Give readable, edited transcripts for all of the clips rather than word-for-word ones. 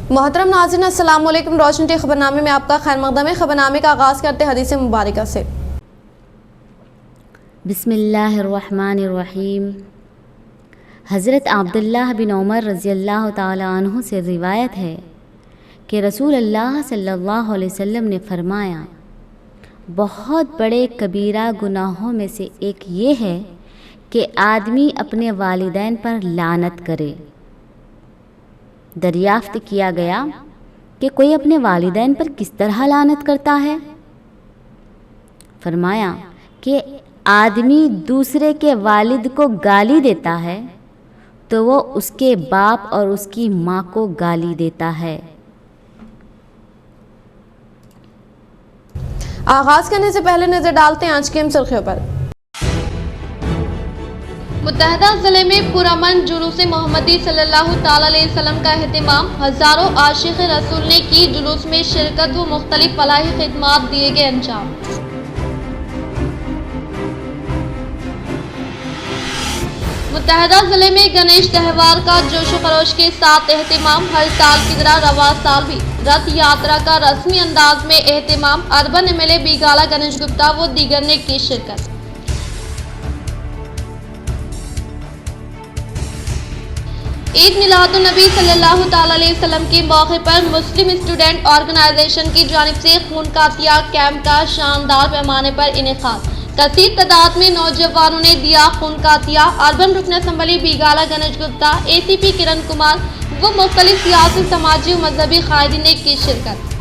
मोहतरम नाज़रीन, अस्सलाम वालेकुम। रोशन टी खबरनामे में आपका खैर मकदम है। खबरनामे का आगाज़ करते हदीस मुबारक से। बिस्मिल्लाहिर्रहमानिर्रहीम। हज़रत अब्दुल्लाह बिन उमर रज़ियल्लाहु ताला अन्हु से रिवायत है कि रसूल अल्लाह सल्लल्लाहु अलैहि वसल्लम ने फरमाया, बहुत बड़े कबीरा गुनाहों में से एक ये है कि आदमी अपने वालिदैन पर लानत करे। दरियाफ्त किया गया कि कोई अपने वालिदैन पर किस तरह लानत करता है? फरमाया कि आदमी दूसरे के वालिद को गाली देता है तो वो उसके बाप और उसकी माँ को गाली देता है। आगाज़ करने से पहले नजर डालते हैं आज की अहम सुर्खियों पर। मुत्तहदा ज़िले में पुरअमन जुलूस मोहम्मदी सल्लल्लाहु ताला अलैहि वसल्लम का एहतमाम। हज़ारों आशिक़ रसूल ने की जुलूस में शिरकत व मुख्तलिफ फलाही खिदमात दिए गए अंजाम। मुत्तहदा ज़िले में गणेश त्यौहार का जोशो खरोश के साथ एहतमाम। हर साल की तरह रवा साल भी रथ यात्रा का रस्मी अंदाज में एहतमाम। अर्बन MLA बीगाला गणेश गुप्ता व दीगर ने की शिरकत। ईद मिलादुन्नबी सल्लल्लाहु ताला अलैहि वसल्लम के मौके पर मुस्लिम स्टूडेंट ऑर्गेनाइजेशन की जानिब से खून का अतिया कैंप का शानदार पैमाने पर इनेकाद। कसीर तादाद में नौजवानों ने दिया खून का अतिया। अर्बन रुकन असम्बली बीगाला गणेश गुप्ता, ACP किरण कुमार व मुख्तलिफ सियासी, समाजी व मजहबी कायदीन ने की शिरकत।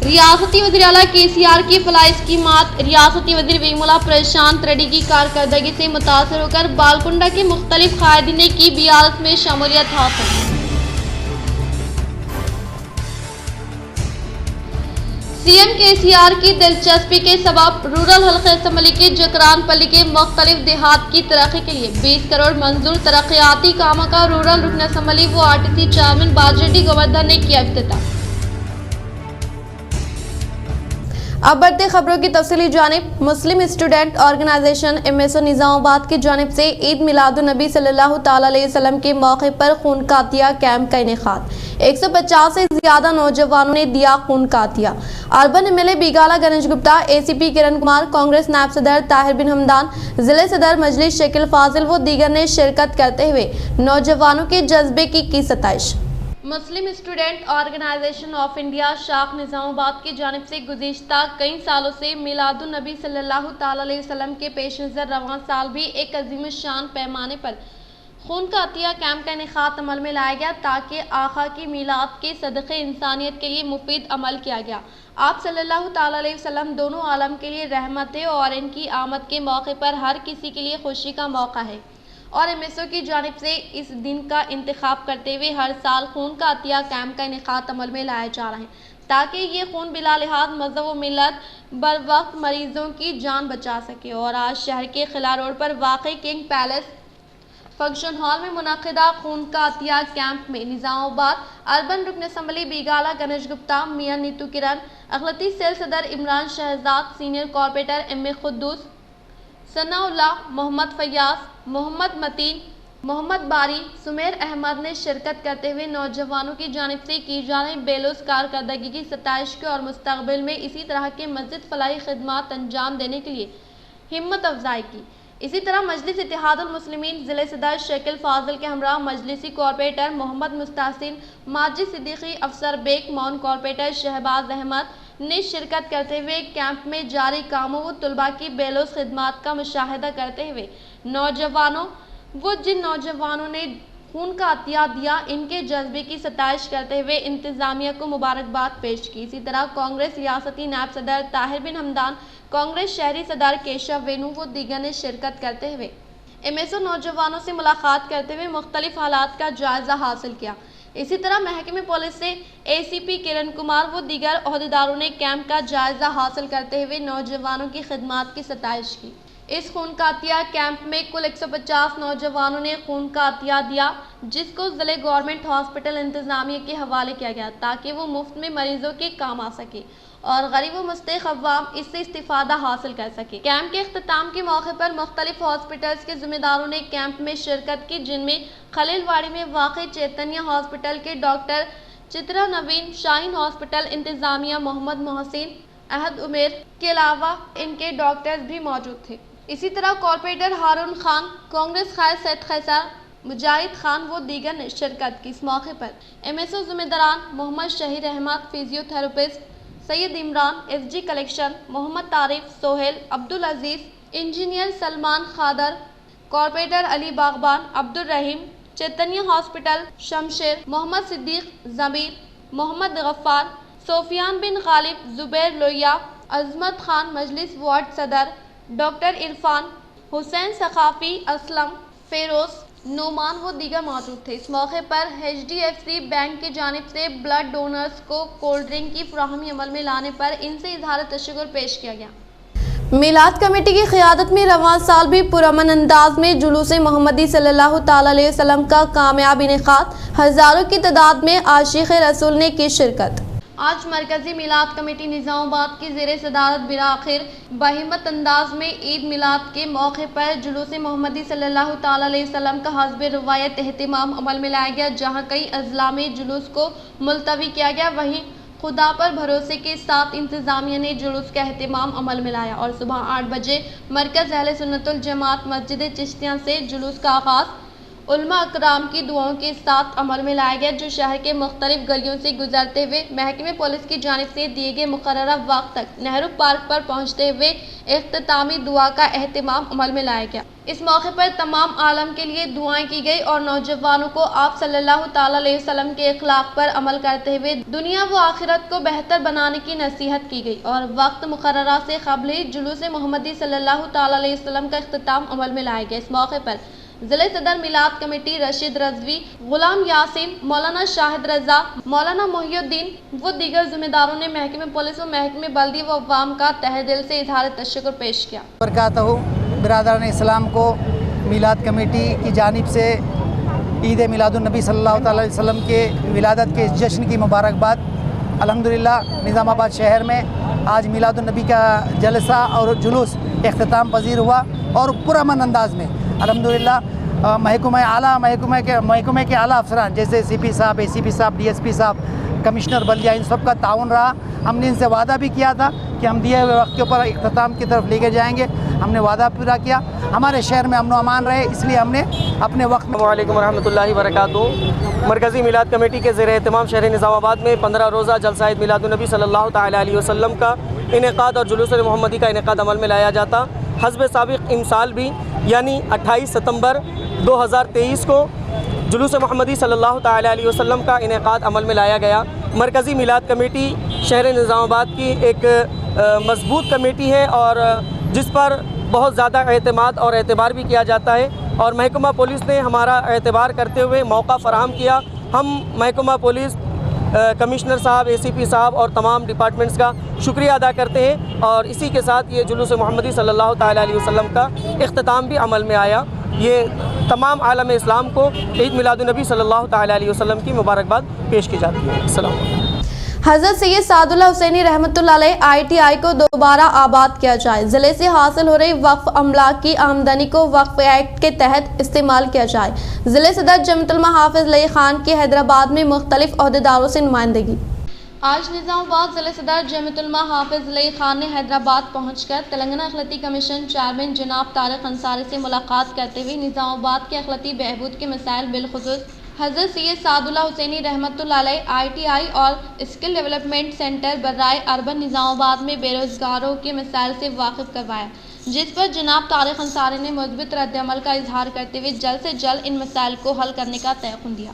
रियासती वज़ीर आला KCR की फलाही स्कीमात। रियासती वज़ीर वेमुला प्रशांत रेड्डी की कारकर्दगी से मुतासर होकर बालकुंडा के मुख्तलिफ कायदीन ने की BRS में शमूलियत हासिल। CM KCR की दिलचस्पी के सबब रूरल हल्के असम्बली के जकरान पल्ली के मुख्तलिफ देहात की तरक्की के लिए 20 करोड़ मंजूर तरक्याती कामों का रूरल रुकन असम्बली व RTC चेयरमैन बाजरेड्डी गोवर्धन ने किया इफ्तिताह। अब बढ़ते खबरों की तफसीली जानिब। मुस्लिम स्टूडेंट ऑर्गेनाइजेशन MSO निज़ामाबाद की जानिब से ईद मिलादुन्नबी सल्लल्लाहु ताला अलैहि वसल्लम के मौके पर खून का अतिया कैंप का इनेकाद। 150 से ज्यादा नौजवानों ने दिया खून का अतिया। Urban MLA Bigala Ganesh Gupta, ACP Kiran Kumar, Congress नायब सदर ताहिर बिन हमदान, जिले सदर मजलिस शकील फाजिल व दीगर ने शिरकत करते हुए नौजवानों के जज्बे की सताइश। मुस्लिम स्टूडेंट ऑर्गेनाइजेशन ऑफ इंडिया शाख निज़ामाबाद की जानिब से गुज़िश्ता कई सालों से मिलादुन्नबी सल्लल्लाहु ताला अलैहि वसल्लम के पेश नज़र रवां साल भी एक अजीम शान पैमाने पर खून का अतिया कैंप का इनेकाद अमल में लाया गया ताकि आका की मिलाद के सदक़े इंसानियत के लिए मुफीद अमल किया गया। आप सल्लल्लाहु ताला अलैहि वसल्लम दोनों आलम के लिए रहमत है और इनकी आमद के मौके पर हर किसी के लिए खुशी का मौका है और MSO की जानिब से इस दिन का इंतखाब करते हुए हर साल खून का अतिया कैंप का इनेकाद अमल में लाया जा रहा है ताकि ये खून बिला लिहाज मज़हब व मिलत बर वक्त मरीजों की जान बचा सके। और आज शहर के खिला रोड पर वाक़ई किंग पैलेस फंक्शन हॉल में मुनक़िदा खून का अतिया कैंप में निज़ामाबाद अर्बन रुकन असम्बली बीगाला गणेश गुप्ता, मियां नीतू किरण, अक़लती सेल सदर Imran Shahzad, senior corporator MA Khuddus, Sanaullah, Mohammed Fayaz, Mohammed Mateen, Mohammed Bari, Sumer Ahmad ने शिरकत करते हुए नौजवानों की जानिब से की जा रही बेलूस कारकर्दगी की सताइश की और मुस्तक़बिल में इसी तरह के मज़ीद फलाही खिदमात अंजाम देने के लिए हिम्मत अफजाई की। इसी तरह मजलिस इत्तेहादुल मुस्लिमीन जिले सदर शकील फाजिल के हमरा मजलिसी कॉर्पोरेटर मोहम्मद मुस्तासिन, माजिद सिद्दीकी, अफसर बेग, मौन कॉर्पोरेटर शहबाज अहमद ने शिरकत करते हुए कैंप में जारी कामों व तुलबा की बेलूस खिदमात का मुशाहिदा करते हुए नौजवानों वो जिन नौजवानों ने खून का अतिया दिया इनके जज्बे की सताइश करते हुए इंतजामिया को मुबारकबाद पेश की। इसी तरह कांग्रेस रियासती नायब सदर ताहिर बिन हमदान, कांग्रेस शहरी सदर केशव वेणु व दीगर ने शिरकत करते हुए MSO नौजवानों से मुलाकात करते हुए मुख्तलिफ हालात का जायजा हासिल किया। इसी तरह महकमे पुलिस से ACP किरण कुमार व दीगर ओहदेदारों ने कैंप का जायजा हासिल करते हुए नौजवानों की खिदमात की सताइश की। इस खून का अतिया कैंप में कुल 150 नौजवानों ने खून का अतिया दिया जिसको ज़िले गवर्नमेंट हॉस्पिटल इंतजामिया के हवाले किया गया ताकि वो मुफ्त में मरीजों के काम आ सके اور غریب و مستحق عوام اس سے استفادہ حاصل کر سکے۔ کیمپ کے اختتام کے موقع پر مختلف ہاسپٹلز کے ذمہ داروں نے کیمپ میں شرکت کی، جن میں خلیل واڑی میں واقع چیتنیہ ہاسپٹل کے ڈاکٹر چترا نوین، شاہین ہاسپٹل انتظامیہ محمد محسن، احد عمیر کے علاوہ ان کے ڈاکٹرز بھی موجود تھے۔ اسی طرح کارپوریٹر ہارون خان، کانگریس قائد سید خیسر، مجاہد خان و دیگر نے شرکت کی۔ اس موقع پر MSO ذمہ داران محمد شہیر احمد، فزیو تھراپسٹ سید عمران، FG کلیکشن محمد طارق، سہیل، عبدالعزیز، انجینئر سلمان خادر، کارپوریٹر علی باغبان، عبدالرحیم، چیتنیہ ہاسپٹل شمشیر، محمد صدیق، ضمیر، محمد غفار، سفیان بن غالب، زبیر لویا، عظمت خان، مجلس وارڈ صدر، ڈاکٹر عرفان، حسین ثقافی، اسلم، فیروز، نعمان و دیگر موجود تھے۔ اس موقع پر HDFC بینک کی جانب سے بلڈ ڈونرز کو کولڈ ڈرنک کی فراہمی عمل میں لانے پر ان سے اظہار تشکر پیش کیا گیا۔ میلاد کمیٹی کی قیادت میں رواں سال بھی پرامن انداز میں جلوس محمدی صلی اللہ تعالی علیہ وسلم کا کامیاب انعقاد، ہزاروں کی تعداد میں عاشق رسول نے کی شرکت۔ آج مرکزی میلاد کمیٹی نظام آباد کی زیر صدارت بالآخر بہمت انداز میں عید میلاد کے موقع پر جلوس محمدی صلی اللہ تعالی علیہ وسلم کا حسب روایت اہتمام عمل میں لایا گیا، جہاں کئی اضلاع میں جلوس کو ملتوی کیا گیا، وہیں خدا پر بھروسے کے ساتھ انتظامیہ نے جلوس کا اہتمام عمل میں لایا اور صبح 8 بجے مرکز اہل سنت الجماعت مسجد چشتیاں سے جلوس کا آغاز علماء اکرام کی دعاؤں کے ساتھ عمل میں لایا گیا، جو شہر کے مختلف گلیوں سے گزرتے ہوئے محکمہ پولیس کی جانب سے دیے گئے مقررہ وقت تک نہرو پارک پر پہنچتے ہوئے اختتامی دعا کا اہتمام عمل میں لایا گیا۔ اس موقع پر تمام عالم کے لیے دعائیں کی گئی اور نوجوانوں کو آپ صلی اللہ تعالی علیہ وسلم کے اخلاق پر عمل کرتے ہوئے دنیا و آخرت کو بہتر بنانے کی نصیحت کی گئی اور وقت مقررہ سے قبل ہی جلوس محمدی صلی اللہ تعالی علیہ وسلم کا اختتام عمل میں لایا گیا۔ اس موقع پر ضلع صدر میلاد کمیٹی رشید رضوی، غلام یاسین، مولانا شاہد رضا، مولانا محی الدین و دیگر ذمہ داروں نے محکمہ پولیس و محکمہ بلدی و عوام کا تہہ دل سے اظہار تشکر پیش کیا۔ برادران اسلام کو میلاد کمیٹی کی جانب سے عید میلاد النبی صلی اللہ تعالی علیہ وسلم کے ولادت کے جشن کی مبارکباد۔ الحمدللہ نظام آباد شہر میں آج میلاد النبی کا جلسہ اور جلوس اختتام پذیر ہوا اور پرامن انداز میں الحمدللہ محکمہ کے اعلیٰ افسران جیسے CP صاحب، ACP صاحب، DSP صاحب، کمشنر بلدیہ، ان سب کا تعاون رہا۔ ہم نے ان سے وعدہ بھی کیا تھا کہ ہم دیے ہوئے وقت کے اوپر اختتام کی طرف لے کے جائیں گے، ہم نے وعدہ پورا کیا۔ ہمارے شہر میں امن و امان رہے، اس لیے ہم نے اپنے وقت میں۔ السلام علیکم ورحمۃ اللہ وبرکاتہ۔ مرکزی میلاد کمیٹی کے زیر اہتمام شہر نظام آباد میں 15 روزہ جلسہ عید میلاد النبی صلی اللہ تعالی علیہ وسلم کا انعقاد اور جلوس محمدی کا انعقاد عمل میں لایا جاتا۔ حسب سابق امسال بھی یعنی 28 ستمبر 2023 کو جلوس محمدی صلی اللہ تعالی علیہ وسلم کا انعقاد عمل میں لایا گیا۔ مرکزی میلاد کمیٹی شہر نظام آباد کی ایک مضبوط کمیٹی ہے اور جس پر بہت زیادہ اعتماد اور اعتبار بھی کیا جاتا ہے، اور محکمہ پولیس نے ہمارا اعتبار کرتے ہوئے موقع فراہم کیا۔ ہم محکمہ پولیس، کمشنر صاحب، ACP صاحب اور تمام ڈپارٹمنٹس کا شکریہ ادا کرتے ہیں، اور اسی کے ساتھ یہ جلوس محمدی صلی اللہ تعالی علیہ وسلم کا اختتام بھی عمل میں آیا۔ یہ تمام عالم اسلام کو عید میلاد النبی صلی اللہ تعالی علیہ وسلم کی مبارکباد پیش کی جاتی ہے۔ السلام علیکم۔ حضرت سید سعد اللہ حسینی رحمۃ اللہ علیہ ITI کو دوبارہ آباد کیا جائے، ضلع سے حاصل ہو رہی وقف املاک کی آمدنی کو وقف ایکٹ کے تحت استعمال کیا جائے۔ ضلع صدر جمیعۃ العلماء حافظ علی خان کی حیدرآباد میں مختلف عہدیداروں سے نمائندگی۔ آج نظام آباد ضلع صدر جمیعۃ العلماء حافظ علی خان نے حیدرآباد پہنچ کر تلنگانہ اقلیتی کمیشن چیئرمین جناب طارق انصاری سے ملاقات کرتے ہوئے نظام آباد کے اقلیتی بہبود کے مسائل بالخصوص حضرت سید سعد اللہ حسینی رحمۃ اللہ علیہ ITI اور اسکل ڈیولپمنٹ سینٹر برائے اربن نظام آباد میں بے روزگاروں کے مسائل سے واقف کروایا، جس پر جناب طارق انصاری نے مثبت رد عمل کا اظہار کرتے ہوئے جلد سے جلد ان مسائل کو حل کرنے کا تیقن دیا۔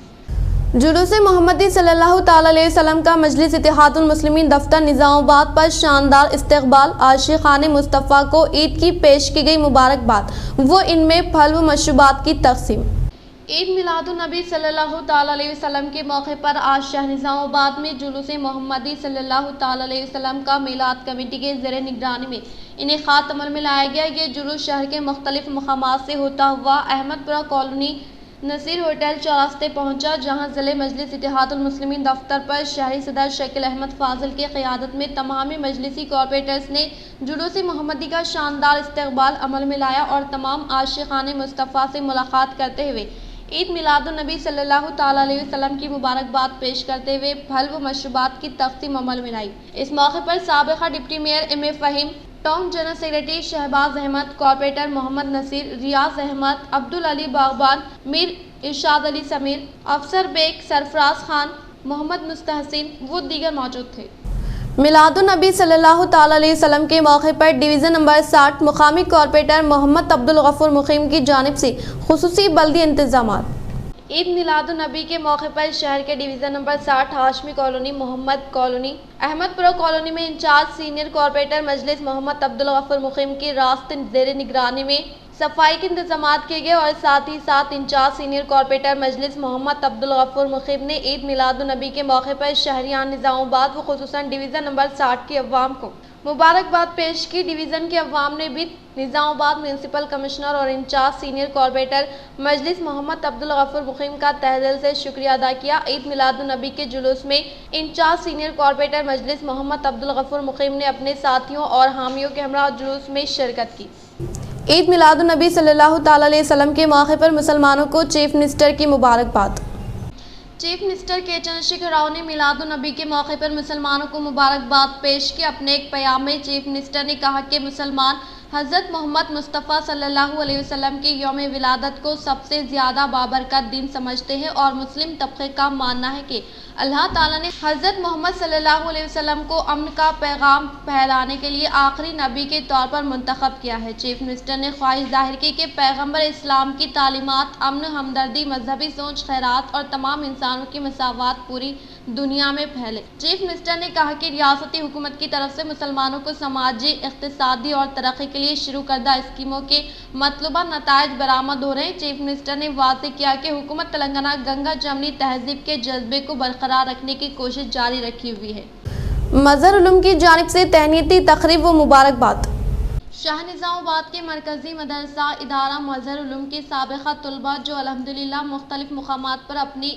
جلوس محمدی صلی اللہ تعالی علیہ وسلم کا مجلس اتحاد المسلمین دفتر نظام آباد پر شاندار استقبال، عاشقان مصطفیٰ کو عید کی پیش کی گئی مبارکباد و ان میں پھل و مشروبات کی تقسیم۔ عید میلاد النبی صلی اللہ تعالی علیہ وسلم کے موقع پر آج شہر نظام آباد میں جلوس محمدی صلی اللہ تعالی علیہ وسلم کا میلاد کمیٹی کے زیر نگرانی میں انعقاد عمل میں لایا گیا۔ یہ جلوس شہر کے مختلف مقامات سے ہوتا ہوا احمد پورہ کالونی، نصیر ہوٹل چوراستے پہنچا، جہاں ضلع مجلس اتحاد المسلمین دفتر پر شہری صدر شکیل احمد فاضل کی قیادت میں تمام مجلسی کارپوریٹرز نے جلوس محمدی کا شاندار استقبال عمل میں لایا اور تمام عاشقان مصطفیٰ سے ملاقات کرتے ہوئے عید میلاد النبی صلی اللہ تعالیٰ علیہ وسلم کی مبارکباد پیش کرتے ہوئے پھل و مشروبات کی تقسیم عمل میں لائی۔ اس موقع پر سابقہ deputy mayor M A Fahim, town general secretary Shahbaz Ahmed, corporator Mohammed Naseer, Riyaz Ahmed, Abdul Ali Baghban, Mir Irshad Ali Sameer, افسر بیگ سرفراز خان، محمد مستحسن و دیگر موجود تھے۔ میلاد النبی صلی اللہ تعالیٰ علیہ وسلم کے موقع پر ڈویژن نمبر 60 مقامی کارپوریٹر محمد عبدالغفور مقیم کی جانب سے خصوصی بلدی انتظامات۔ عید میلاد النبی کے موقع پر شہر کے ڈویژن نمبر 60 ہاشمی کالونی، محمد کالونی، احمد پورہ کالونی میں انچارج سینئر کارپوریٹر مجلس محمد عبدالغفور مقیم کی راست زیر نگرانی میں صفائی کے انتظامات کیے گئے اور ساتھ ہی ساتھ انچارج سینئر کارپوریٹر مجلس محمد عبدالغفور مقیم نے عید میلاد النبی کے موقع پر شہریان نظام آباد و خصوصاً ڈویژن نمبر 60 کے عوام کو مبارکباد پیش کی۔ ڈویژن کے عوام نے بھی نظام آباد میونسپل کمشنر اور انچارج سینئر کارپوریٹر مجلس محمد عبدالغفور مقیم کا تہہ دل سے شکریہ ادا کیا۔ عید میلاد النبی کے جلوس میں انچارج سینئر کارپوریٹر مجلس محمد عبدالغفور مقیم نے اپنے ساتھیوں اور حامیوں کے ہمراہ جلوس میں شرکت کی۔ عید میلاد النبی صلی اللہ تعالیٰ علیہ وسلم کے موقع پر مسلمانوں کو چیف منسٹر کی مبارکباد۔ چیف منسٹر کے چندرشیکھر راؤ نے میلاد النبی کے موقع پر مسلمانوں کو مبارکباد پیش کی۔ اپنے ایک پیام میں چیف منسٹر نے کہا کہ مسلمان حضرت محمد مصطفیٰ صلی اللہ علیہ وسلم کے یوم ولادت کو سب سے زیادہ بابرکت دن سمجھتے ہیں اور مسلم طبقے کا ماننا ہے کہ اللہ تعالیٰ نے حضرت محمد صلی اللہ علیہ وسلم کو امن کا پیغام پھیلانے کے لیے آخری نبی کے طور پر منتخب کیا ہے۔ چیف منسٹر نے خواہش ظاہر کی کہ پیغمبر اسلام کی تعلیمات امن، ہمدردی، مذہبی سوچ، خیرات اور تمام انسانوں کی مساوات پوری دنیا میں پھیلے۔ چیف منسٹر نے کہا کہ ریاستی حکومت کی طرف سے مسلمانوں کو سماجی، اقتصادی اور ترقی کے لیے شروع کردہ اسکیموں کے مطلوبہ نتائج برآمد ہو رہے ہیں۔ چیف منسٹر نے واضح کیا کہ حکومت تلنگانہ گنگا جمنی تہذیب کے جذبے کو برقرار رکھنے کی کوشش جاری رکھی ہوئی ہے۔ مظہر علوم کی جانب سے تہنیتی تقریب و مبارکباد۔ شاہ نظام آباد کے مرکزی مدرسہ ادارہ مظہر علوم کے سابقہ طلباء جو الحمدللہ مختلف مقامات پر اپنی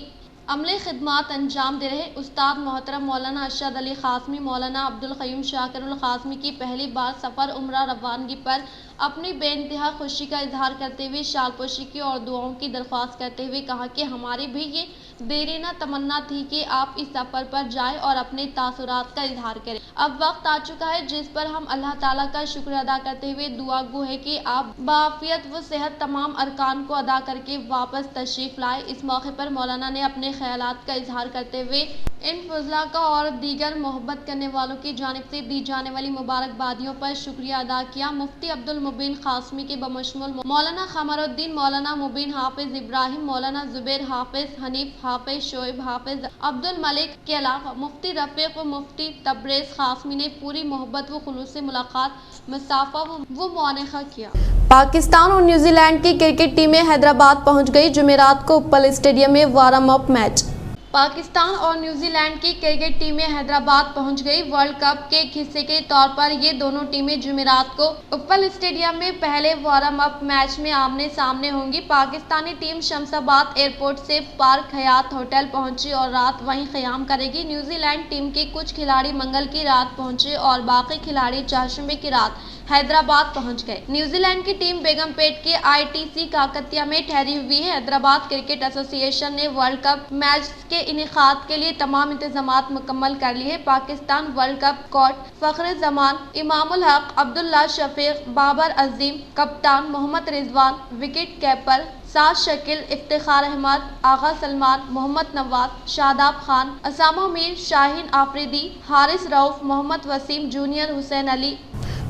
عملی خدمات انجام دے رہے، استاد محترم مولانا ارشد علی قاسمی، مولانا عبدالقیوم شاکر القاسمی کی پہلی بار سفر عمرہ روانگی پر اپنی بے انتہا خوشی کا اظہار کرتے ہوئے شال پوشی کی اور دعاؤں کی درخواست کرتے ہوئے کہا کہ ہماری بھی یہ دیرینہ تمنا تھی کہ آپ اس سفر پر جائیں اور اپنے تاثرات کا اظہار کریں۔ اب وقت آ چکا ہے جس پر ہم اللہ تعالیٰ کا شکر ادا کرتے ہوئے دعا گو ہے کہ آپ بعافیت و صحت تمام ارکان کو ادا کر کے واپس تشریف لائے۔ اس موقع پر مولانا نے اپنے خیالات کا اظہار کرتے ہوئے ان فضلاء کا اور دیگر محبت کرنے والوں کی جانب سے دی جانے والی مبارکبادیوں پر شکریہ ادا کیا۔ مفتی عبدالمبین قاسمی کے بمشمول مولانا قمر الدین، مولانا مبین حافظ ابراہیم، مولانا زبیر حافظ، حنیف حافظ، شعیب حافظ، عبدالملک کے علاوہ مفتی رفیق و مفتی تبریز قاسمی نے پوری محبت و خلوص سے ملاقات، مصافحہ و معانقہ کیا۔ پاکستان اور نیوزی لینڈ کی کرکٹ ٹیمیں حیدرآباد پہنچ گئی۔ جمعرات کو اپل اسٹیڈیم میں وارم اپ میچ۔ پاکستان اور نیوزی لینڈ کی کرکٹ ٹیمیں حیدرآباد پہنچ گئی۔ ورلڈ کپ کے ایک حصے کے طور پر یہ دونوں ٹیمیں جمعرات کو اپل اسٹیڈیم میں پہلے وارم اپ میچ میں آمنے سامنے ہوں گی۔ پاکستانی ٹیم شمس آباد ایئرپورٹ سے پارک حیات ہوٹل پہنچی اور رات وہیں قیام کرے گی۔ نیوزی لینڈ ٹیم کے کچھ کھلاڑی منگل کی رات پہنچے اور باقی کھلاڑی چہارشنبے کی رات حیدرآباد پہنچ گئے۔ نیوزی لینڈ کی ٹیم بیگم پیٹ کے ITC کاکتیہ میں ٹھہری ہوئی ہے۔ حیدرآباد کرکٹ ایسوسی ایشن نے ورلڈ کپ میچ کے انعقاد کے لیے تمام انتظامات مکمل کر لیے ہیں۔ پاکستان ورلڈ کپ کوچ فخر زمان، امام الحق، عبداللہ شفیق، بابر عظیم، کپتان محمد رضوان، وکٹ کیپر سعد شکیل، افتخار احمد، آغا سلمان، محمد نواز، شاداب خان، اسامہ میر، شاہین آفریدی، حارث رؤف، محمد وسیم جونیئر، حسین علی۔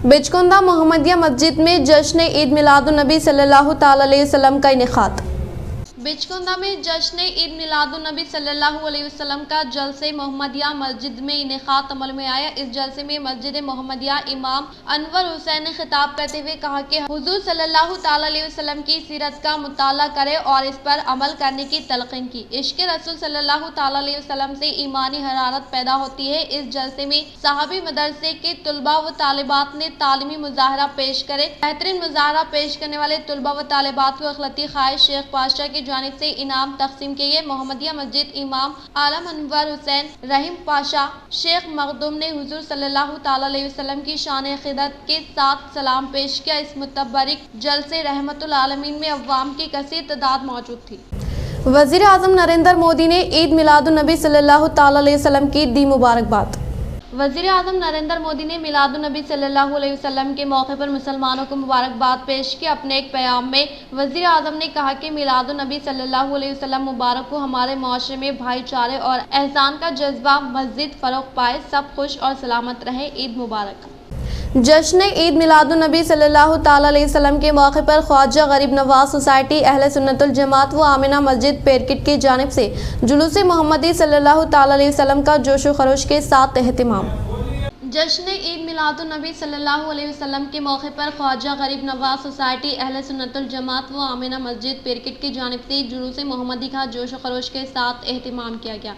بچکندہ محمدیہ مسجد میں جشن عید میلاد النبی صلی اللہ تعالیٰ علیہ وسلم کا انعقاد۔ بچکندہ میں جشن عید میلاد النبی صلی اللہ علیہ وسلم کا جلسہ محمدیہ مسجد میں انعقاد عمل میں آیا۔ اس جلسے میں مسجد محمدیہ امام انور حسین نے خطاب کرتے ہوئے کہا کہ حضور صلی اللہ تعالیٰ علیہ وسلم کی سیرت کا مطالعہ کرے اور اس پر عمل کرنے کی تلقین کی۔ عشق رسول صلی اللہ تعالیٰ علیہ وسلم سے ایمانی حرارت پیدا ہوتی ہے۔ اس جلسے میں صحابی مدرسے کے طلباء و طالبات نے تعلیمی مظاہرہ پیش کرے۔ بہترین مظاہرہ پیش کرنے والے طلباء و طالبات کو اخلاقی خواہش شیخ پاشا کی जानिब से इनाम तकसीम किए। मोहम्मदिया मस्जिद इमाम आलम अनवर हुसैन रहीम पाशा शेख मखदूम ने हुजूर सल्लल्लाहु ताला अलैहि वसल्लम की शान अक़ीदत के साथ सलाम पेश किया। इस मुतबरिक जलसे रहमतुल आलमीन में अवाम की कसीर तादाद मौजूद थी। वज़ीर आज़म नरेंद्र मोदी ने ईद मिलादुन नबी सल्लल्लाहु ताला अलैहि वसल्लम की दी मुबारकबाद। वज़ीर आज़म नरेंद्र मोदी ने मिलादुन नबी सल्लल्लाहु अलैहि वसल्लम के मौके पर मुसलमानों को मुबारकबाद पेश की। अपने एक पैगाम में वज़ीर आज़म ने कहा कि मिलादुन नबी सल्लल्लाहु अलैहि वसल्लम मुबारक को हमारे माशरे में भाईचारे और एहसान का जज्बा मज़ीद फ़रोग़ पाए, सब खुश और सलामत रहे। ईद मुबारक। जश्न ईद मिलादुन नबी सल्लल्लाहु ताला अलैहि वसल्लम के मौके पर ख्वाजा गरीब नवाज सोसाइटी अहले सुन्नतुल जमात व आमिना मस्जिद पेरकिट की जानिब से जुलूस मोहम्मदी सल्लल्लाहु ताला अलैहि वसल्लम का जोश व खरोश के साथ एहतिमाम। जश्न ईद मिलादुन नबी सल्लल्लाहु अलैहि वसल्लम के मौके पर ख्वाजा गरीब नवाज सोसाइटी अहले सुन्नतुल जमात व आमिना मस्जिद पेरकिट की जानिब से जुलूस मोहम्मदी का जोश व खरोश के साथ एहतिमाम किया गया।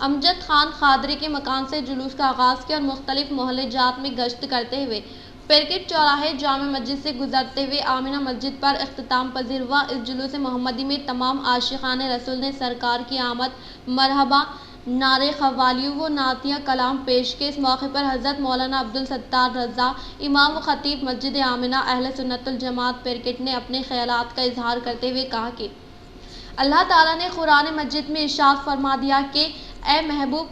अमजद खान खादरी के मकान से जुलूस का आगाज़ किया और मुख्तलिफ मोहल्ले जात में गश्त करते हुए पेरकिट चौराहे जामे मस्जिद से गुजरते हुए आमिना मस्जिद पर इख्तिताम पजीर हुआ। इस जुलूस मोहम्मदी में तमाम आशिक़ान रसूल ने सरकार की आमद मरहबा नारे ख़वालियों व नातिया कलाम पेश किए। इस मौके पर हज़रत मौलाना अब्दुल सत्तार रज़ा इमाम व ख़तीब मस्जिद आमिना अहले सुन्नतुल जमात पेरकिट ने अपने ख़यालात का इजहार करते हुए कहा कि अल्लाह ताला ने कुरान मजिद में इरशाद फरमा दिया कि ए महबूब,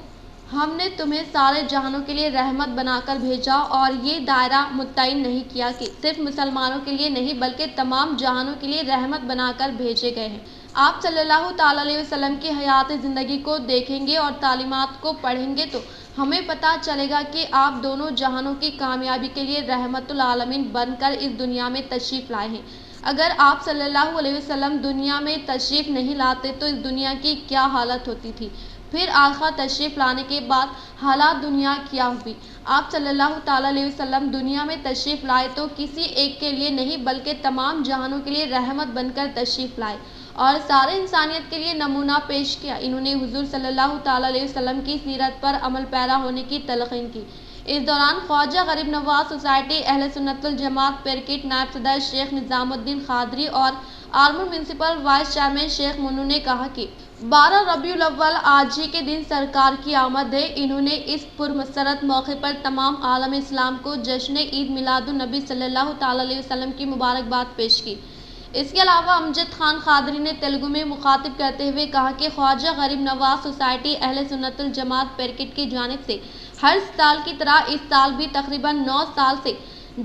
हमने तुम्हें सारे जहानों के लिए रहमत बनाकर भेजा और ये दायरा मुतय्यन नहीं किया कि सिर्फ मुसलमानों के लिए नहीं बल्कि तमाम जहानों के लिए रहमत बनाकर भेजे गए हैं। आप सल्लल्लाहु ताला अलैहि वसल्लम की हयात ज़िंदगी को देखेंगे और तालीमात को पढ़ेंगे तो हमें पता चलेगा कि आप दोनों जहानों की कामयाबी के लिए रहमतुल आलमीन बनकर इस दुनिया में तशरीफ़ लाए हैं। अगर आप सल्लल्लाहु अलैहि वसल्लम दुनिया में तशरीफ़ नहीं लाते तो इस दुनिया की क्या हालत होती थी, फिर आखिर तशरीफ़ लाने के बाद हालात दुनिया क्या हुई। आप सल्लल्लाहु ताला अलैहि वसल्लम दुनिया में तशरीफ़ लाए तो किसी एक के लिए नहीं बल्कि तमाम जहानों के लिए रहमत बनकर तशरीफ़ लाए और सारे इंसानियत के लिए नमूना पेश किया। इन्होंने हुजूर सल्लल्लाहु ताला अलैहि वसल्लम की सीरत पर अमल पैरा होने की तलक़ीन की। इस दौरान ख्वाजा गरीब नवाज सोसाइटी अहले सुन्नतुल जमात पेरकिट नायब सदर शेख निज़ामुद्दीन खादरी और Armoor municipal vice chairman Sheikh Munnu ने कहा कि 12 रबीउल अव्वल आज ही के दिन सरकार की आमद है। इन्होंने इस पुरमसरत मौके पर तमाम आलम इस्लाम को जश्न ईद मिलादुन नबी सल्लल्लाहु ताला अलैहि वसल्लम की मुबारकबाद पेश की। इसके अलावा अमजद खान खादरी ने तेलुगु में मुखातिब करते हुए कहा कि ख्वाजा गरीब नवाज सोसाइटी अहले सुन्नतुल जमात पेरकिट की जानिब से हर साल की तरह इस साल भी तकरीबन 9 साल से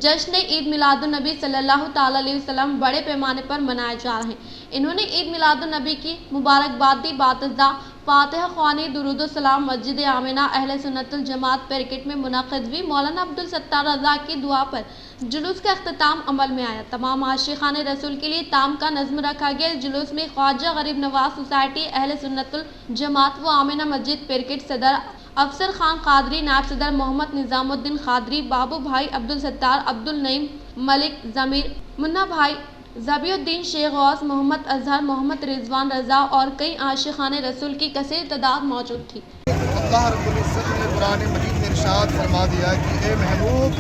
जश्न ईद मिलादुन नबी सल्लल्लाहु ताला अलैहि वसल्लम बड़े पैमाने पर मनाए जा रहे हैं। इन्होंने ईद मिलादुन नबी की मुबारकबाद दी। बातज़ा फातिहा ख़्वानी दुरूद सलाम मस्जिद आमिना अहले सुन्नतुल जमात पेरकिट में मुनक़्क़िद हुई। मौलाना अब्दुल सत्तार रज़ा की दुआ पर जुलूस का अख्तिताम अमल में आया। तमाम आशिक़ान रसूल के लिए ताम का नज़्म रखा गया। जुलूस में ख्वाजा गरीब नवाज सोसाइटी अहले सुन्नतुल जमात व आमिना मस्जिद पेरकिट सदर अफसर खान खादरी, नायब सदर मोहम्मद निज़ामुद्दीन खादरी, बाबू भाई अब्दुल सत्तार, अब्दुल नईम मलिक ज़मीर, मुन्ना भाई ज़बीउद्दीन, शेख गौस, मोहम्मद अजहर, मोहम्मद रिजवान रज़ा और कई आशिक़ान रसूल की कसीर तादाद मौजूद थी। अल्लाह रब्बुल इज़्ज़त ने कुरान मजीद में इरशाद फरमा दिया कि ए महबूब,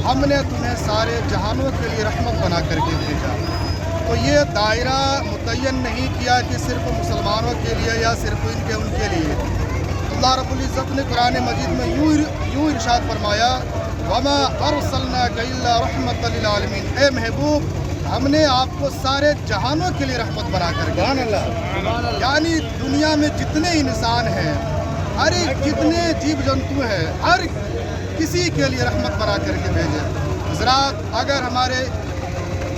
हमने तुम्हें सारे जहानों के लिए रहमत बना करके भेजा। तो ये दायरा मुतय्यन नहीं किया कि सिर्फ मुसलमानों के लिए या सिर्फ उनके लिए। अल्लाह रब्बुल इज़्ज़त ने कुरान मजीद में यूँ इरशाद फरमाया, वमा अरसलनाका इल्ला रहमतल लिल आलमीन। ए महबूब, हमने आपको सारे जहानों के लिए रहमत बना कर दिया। यानी दुनिया में जितने इंसान हैं, हर एक जितने जीव जंतु हैं, हर किसी के लिए रहमत बना करके भेजे। हज़रात, अगर हमारे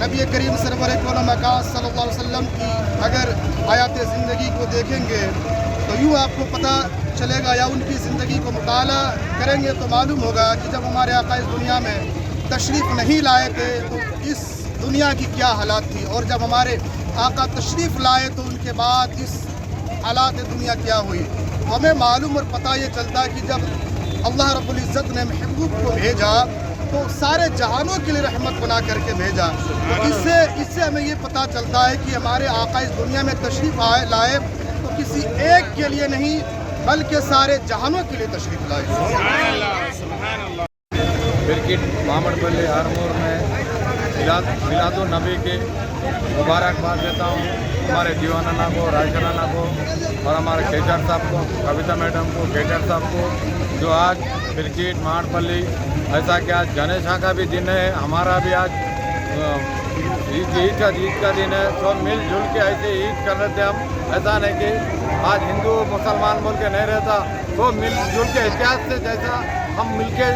नबी करीम सरवर मकान सल्लल्लाहु अलैहि वसल्लम की अगर हयात ज़िंदगी को देखेंगे तो यूँ आपको पता चलेगा या उनकी ज़िंदगी को मुताला करेंगे तो मालूम होगा कि जब हमारे आका इस दुनिया में तशरीफ़ नहीं लाए थे तो इस दुनिया की क्या हालात थी, और जब हमारे आका तशरीफ़ लाए तो उनके बाद इस हालात दुनिया क्या हुई। तो हमें मालूम और पता ये चलता कि जब अल्लाह रब्बुल इज़्ज़त ने महबूब को भेजा तो सारे जहानों के लिए रहमत बना करके भेजा। तो इससे हमें ये पता चलता है कि हमारे आका इस दुनिया में तशरीफ़ लाए तो किसी एक के लिए नहीं बल्कि सारे जहानों के लिए तशरीफ़ लाए। पेरकिट मामड़पल्ली आर्मूर में मिलादुन नबी के मुबारकबाद देता हूँ। हमारे जीवन अन्ना को, राजन अन्ना को और हमारे केचर साहब को, कविता मैडम को, केचर साहब को, जो आज क्रिकेट मारपल्ली ऐसा कि आज गणेश का भी दिन है, हमारा भी आज ईद का दिन है। तो मिलजुल के ऐसे ईद कर रहे थे हम। ऐसा नहीं कि आज हिंदू मुसलमान बोल के नहीं रहता, तो मिलजुल के इतिहास से जैसा हम मिलके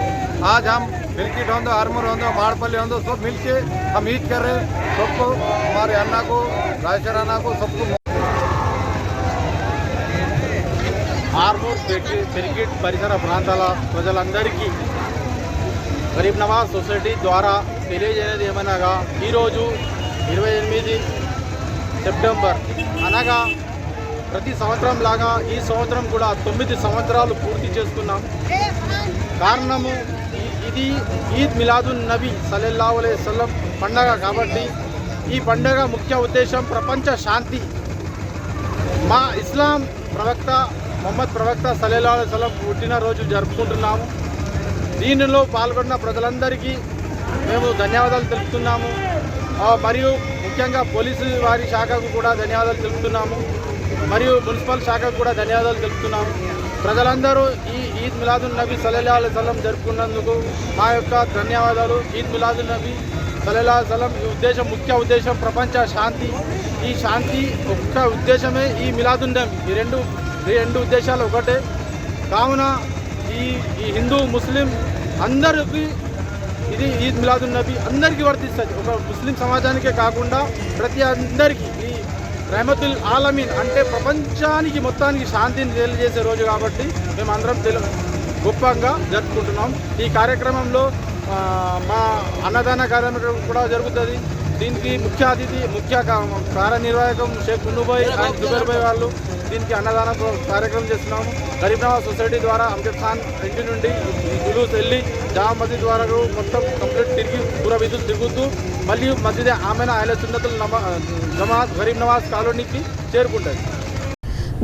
आज हम क्रिकेट हो, आर्मर हो, मारपल्ली हो, सब मिलके हम ईद कर रहे हैं। सबको, हमारे अन्ना को, रायचर अन्ना को, सबको ఆర్మూర్ క్రికెట్ పరిసర ప్రాంతాల ప్రజలందరికీ గరీబ్ నవాజ్ సొసైటీ ద్వారా తెలియజేయడం ఏమనగా ఈరోజు 28 సెప్టెంబర్ అనగా ప్రతి సంవత్సరం లాగా ఈ సంవత్సరం కూడా 9 సంవత్సరాలు పూర్తి చేసుకున్నాం. కారణము ఇది ఈద్ మిలాదున్ నబీ సల్లల్లాహు అలైహి వసల్లం పండగ కాబట్టి ఈ పండగ ముఖ్య ఉద్దేశం ప్రపంచ శాంతి. మా ఇస్లాం ప్రవక్త మొహమ్మద్ ప్రవక్త సల్లల్లాహు అలైహి వసల్లం పుట్టినరోజు జరుపుకుంటున్నాము. దీనిలో పాల్గొన్న ప్రజలందరికీ మేము ధన్యవాదాలు తెలుపుతున్నాము. మరియు ముఖ్యంగా పోలీసు వారి శాఖకు కూడా ధన్యవాదాలు తెలుపుతున్నాము. మరియు మున్సిపల్ శాఖకు కూడా ధన్యవాదాలు తెలుపుతున్నాము. ప్రజలందరూ ఈ ఈద్ మిలాదున్ నబీ సల్లల్లాహు అలైహి వసల్లం జరుపుకున్నందుకు మా యొక్క ధన్యవాదాలు. ఈద్ మిలాదున్ నబీ సల్లల్లాహు అలైహి వసల్లం ఈ ముఖ్య ఉద్దేశం ప్రపంచ శాంతి. ఈ శాంతి ఒక్క ఉద్దేశమే ఈ మిలాదున్ నబీ. ఈ రెండు ఉద్దేశాలు ఒకటే. కావున ఈ హిందూ ముస్లిం అందరికీ ఇది ఈద్ మిలాదున్ నబీ అందరికీ వర్తిస్తుంది. ఒక ముస్లిం సమాజానికే కాకుండా ప్రతి అందరికీ ఈ రహమతుల్ ఆలమీన్ అంటే ప్రపంచానికి మొత్తానికి శాంతిని తెలియజేసే రోజు కాబట్టి మేమందరం గొప్పగా జరుపుకుంటున్నాం. ఈ కార్యక్రమంలో మా అన్నదాన కార్యక్రమం కూడా జరుగుతుంది. దీనికి ముఖ్య అతిథి కార్యనిర్వాహకం షేక్ మున్నుభాయ్ అండ్ జుబేర్ భాయ్ వాళ్ళు దీనికి అన్నదాన కార్యక్రమం చేస్తున్నాము. గరీబ్ నవాజ్ సొసైటీ ద్వారా అంబేద్ ఖాన్ ఇంటి నుండి జులూస్ వెళ్ళి జామా మసీద్ వరకు మొత్తం కంప్లీట్ తిరిగి పూరా విధులు తిరుగుతూ మళ్ళీ మసీద్ ఆమెన అహ్లే సున్నతుల్ జమాత్ గరీబ్ నవాజ్ కాలనీ की చేరుకుంటుంది.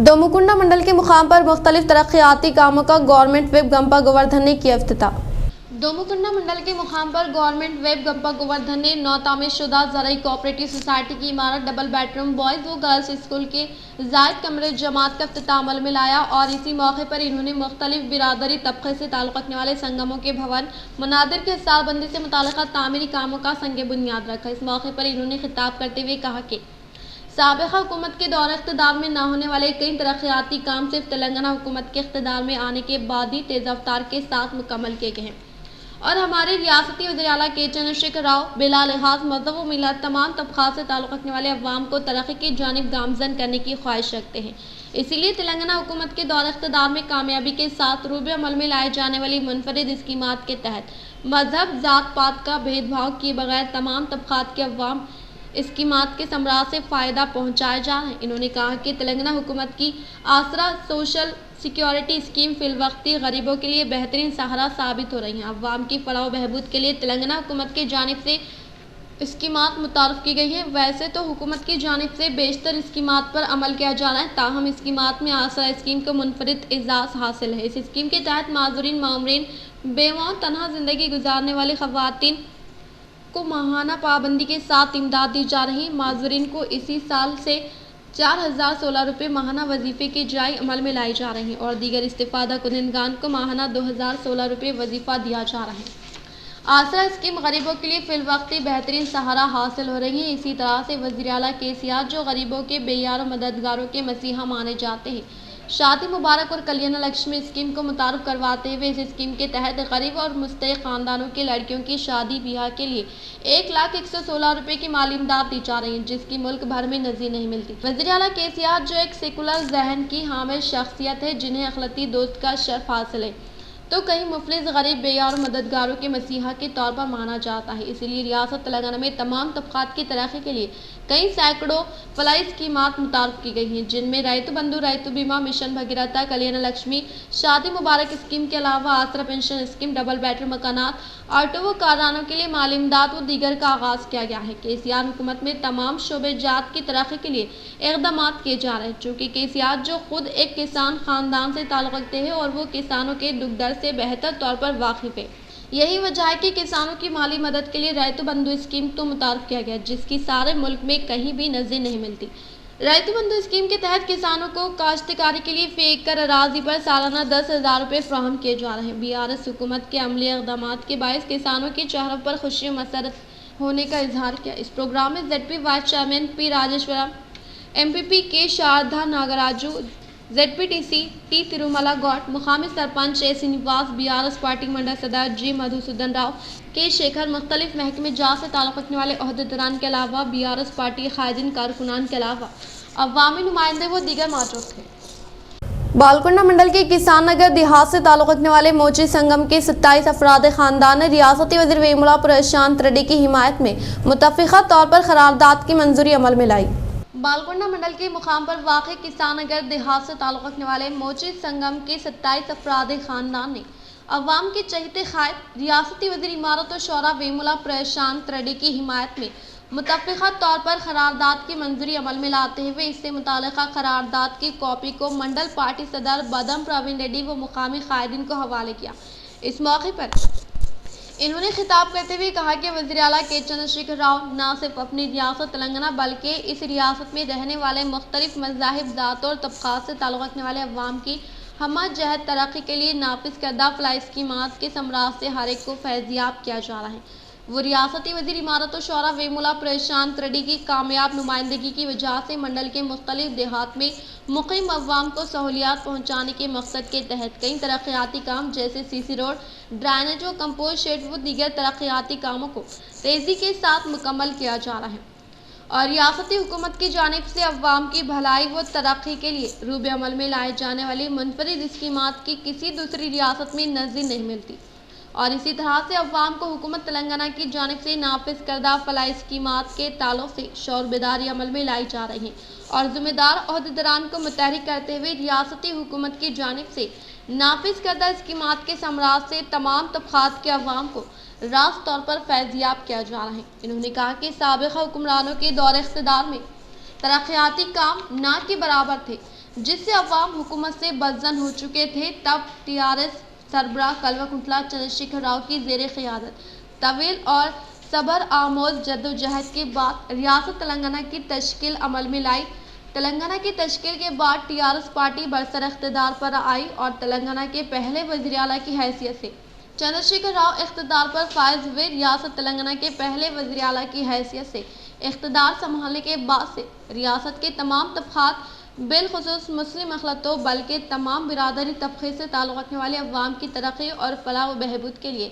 दोमुकुंडा मंडल के मुकाम पर मुख्तलिफ तरक्याती कामों का गवर्नमेंट वेब गंपा गोवर्धन ने किया इफ्तिताह। दोमुकुंडा मंडल के मुकाम पर गवर्नमेंट वेब गंपा गोवर्धन ने नौतामीर शुदा ज़राई कोऑपरेटिव सोसाइटी की इमारत डबल बेडरूम बॉयज़ व गर्ल्स स्कूल के ज़ायद कमरे जमात का इफ्तिताह अमल में लाया और इसी मौके पर इन्होंने मुख्तलिफ बिरादरी तबके से ताल्लुक़ रखने वाले संगमों के भवन मनादिर के हिसारबंदी से मुताल्लिक़ तामीरी कामों का संग बुनियाद रखा। इस मौके पर इन्होंने खिताब करते हुए कहा कि साबिक़ा हुकूमत के दौर इक़्तिदार में न होने वाले कई तरक्याती काम सिर्फ तेलंगाना हुकूमत के इक़्तिदार में आने के बाद ही तेज़ रफ्तार के साथ मुकम्मल किए गए हैं और हमारे रियासती वज़ीर आला के चंद्रशेखर राव बिला लिहाज मज़हब व मिलत तमाम तबक़ात से ताल्लुक़ रखने वाले अवाम को तरक्की की जानिब गामज़न करने की ख्वाहिश रखते हैं। इसीलिए तेलंगाना हुकूमत के दौर इक़्तिदार में कामयाबी के साथ रूबे अमल में लाए जाने वाली मुनफरिद स्कीमात के तहत मज़हब ज़ात पात का भेदभाव किए बगैर तमाम तबक़ात के अवाम स्कीमात के समराज से फ़ायदा पहुँचाए जा रहे हैं। इन्होंने कहा कि तेलंगाना हुकूमत की आसरा सोशल सिक्योरिटी स्कीम फिलवक्ती गरीबों के लिए बेहतरीन सहारा साबित हो रही हैं। अवाम की फलाह बहबूद के लिए तेलंगाना हुकूमत की जानिब से स्कीमात मुतारफ़ की गई हैं। वैसे तो हुकूमत की जानिब से बेशतर स्कीमात पर अमल किया जा रहा है, ताहम स्कीमात में आसरा स्कीम को मुनफरिद एजाज़ हासिल है। इस स्कीम के तहत माज़ूरीन मामरीन बेवाओं तनहा ज़िंदगी गुजारने वाली ख़वातीन को माहाना पाबंदी के साथ इमदाद दी जा रही। माज़ूरीन को इसी साल से 4016 रुपये माहाना वजीफ़े की जाय अमल में लाई जा रही हैं और दीगर इस्तिफ़ादा कुनिंदगान को माहाना 2016 रुपये वजीफ़ा दिया जा रहा है। आसरा स्कीम गरीबों के लिए फिलवक्ती बेहतरीन सहारा हासिल हो रही है। इसी तरह से वज़ीर आला केसीआर जो गरीबों के बेयार और मददगारों के मसीहा माने जाते हैं, शादी मुबारक और कल्याण लक्ष्मी स्कीम को मुतारफ़ करवाते हुए इस स्कीम के तहत गरीब और मुस्तहिक़ ख़ानदानों की लड़कियों की शादी ब्याह के लिए 1,116 रुपये की माली इमदाद दी जा रही है, जिसकी मुल्क भर में नज़ीर नहीं मिलती। वज़ीर आला केसीआर जो एक सेकुलर जहन की हामिल शख्सियत है, जिन्हें अखलती दोस्त का शर्फ हासिल है, तो कहीं मुफलिस गरीब बेयार मददगारों के मसीहा के तौर पर माना जाता है। इसीलिए रियासत तेलंगाना में तमाम तबक़ात की तरक्की के लिए कई सैकड़ों फलाई स्कीमात मुतारफ़ की गई हैं, जिनमें रैतु बंधु, रैतु बीमा, मिशन भगीरथा, कल्याण लक्ष्मी, शादी मुबारक स्कीम के अलावा Aasara pension scheme, double bedroom मकानात, ऑटो व कारखानों के लिए माली इमदाद व दीगर का आगाज़ किया गया है। केसीआर हुकूमत में तमाम शोबे जात की तरक्की के लिए इक़दामात किए जा रहे हैं। चूँकि केसीआर जो खुद एक किसान ख़ानदान से ताल्लुक़ रखते हैं और वो किसानों के दुख दर्द से बेहतर तौर पर वाकिफ़ है, यही वजह है कि किसानों की माली मदद के लिए रैतु बंधु स्कीम तो मुतारफ़ किया गया, जिसकी सारे मुल्क में कहीं भी नज़ीर नहीं मिलती। ریتی بندھو اسکیم کے تحت کسانوں کو کاشتکاری کے لیے فی ایکڑ اراضی پر سالانہ 10,000 روپے فراہم کیے جا رہے ہیں۔ BRS حکومت کے عملی اقدامات کے باعث کسانوں کے چہروں پر خوشی و مسرت ہونے کا اظہار کیا۔ اس پروگرام میں ZP vice chairman P Rajeshwaram, MPP K Sharda Nagaraju, ZPTC T Tirumala Goud, مقامی sarpanch A Srinivas, BRS party mandal صدر G مدھوسودن راؤ، K شیکھر، مختلف محکمے جات سے تعلق رکھنے والے عہدیداران کے علاوہ BRS پارٹی قائدین کارکنان کے علاوہ عوامی نمائندے و دیگر موجود تھے۔ بالکنڈہ منڈل کے کسان نگر دیہات سے تعلق رکھنے والے موچی سنگم کے 27 افراد خاندان نے ریاستی وزیر ویملا پرشانت ریڈی کی حمایت میں متفقہ طور پر قرارداد کی منظوری عمل میں لائی۔ بالکنڈہ منڈل کے مقام پر واقع کسان نگر دیہات سے تعلق رکھنے والے موچی سنگم کے 27 افراد خاندان نے عوام کے چہتے خواہ ریاستی وزیر امارت و شورا ویملا پرشانت ریڈی کی حمایت میں متفقہ طور پر قرارداد کی منظوری عمل میں لاتے ہوئے اس سے متعلقہ قرارداد کی کاپی کو منڈل پارٹی صدر بدم پروین ریڈی و مقامی قائدین کو حوالے کیا۔ اس موقع پر انہوں نے خطاب کرتے ہوئے کہا کہ وزیر اعلیٰ کے چندر شیکھر راؤ نہ صرف اپنی ریاست تلنگانہ بلکہ اس ریاست میں رہنے والے مختلف مذاہب، ذات اور طبقات سے تعلق رکھنے والے عوام کی ہمہ جہت ترقی کے لیے نافذ کردہ فلاحی اسکیمات کے ثمرات سے ہر ایک کو فیضیاب کیا جا رہا ہے۔ وہ ریاستی وزیر امارت و شورا ویملا پرشانت ریڈی کی کامیاب نمائندگی کی وجہ سے منڈل کے مختلف دیہات میں مقیم عوام کو سہولیات پہنچانے کے مقصد کے تحت کئی ترقیاتی کام جیسے CC روڈ، ڈرینیج و کمپوسٹ شیڈ و دیگر ترقیاتی کاموں کو تیزی کے ساتھ مکمل کیا جا رہا ہے اور ریاستی حکومت کی جانب سے عوام کی بھلائی و ترقی کے لیے روب عمل میں لائے جانے والی منفرد اسکیمات کی کسی دوسری ریاست میں نظیر نہیں ملتی اور اسی طرح سے عوام کو حکومت تلنگانہ کی جانب سے نافذ کردہ فلاحی اسکیمات کے تعلق سے شعور بیداری عمل میں لائی جا رہی ہیں اور ذمہ دار عہدیداران کو متحرک کرتے ہوئے ریاستی حکومت کی جانب سے نافذ کردہ اسکیمات کے ثمرات سے تمام طبقات کے عوام کو راست طور پر فیضیاب کیا جا رہا ہے۔ انہوں نے کہا کہ سابقہ حکمرانوں کے دور اقتدار میں ترقیاتی کام نہ کے برابر تھے جس سے عوام حکومت سے بدظن ہو چکے تھے۔ تب TRS سربراہ کلوکنٹلا چندر شیکھر راؤ کی زیر قیادت طویل اور صبر آموز جدوجہد کے بعد ریاست تلنگانہ کی تشکیل عمل میں لائی۔ تلنگانہ کی تشکیل کے بعد TRS پارٹی برسر اقتدار پر آئی اور تلنگانہ کے پہلے وزیر اعلیٰ کی حیثیت سے چندر شیکھر راؤ اقتدار پر فائز ہوئے۔ ریاست تلنگانہ کے پہلے وزیر اعلیٰ کی حیثیت سے اقتدار سنبھالنے کے بعد سے ریاست کے تمام طبقات بالخصوص مسلم اقلیتوں بلکہ تمام برادری طبقے سے تعلق رکھنے والے عوام کی ترقی اور فلاح و بہبود کے لیے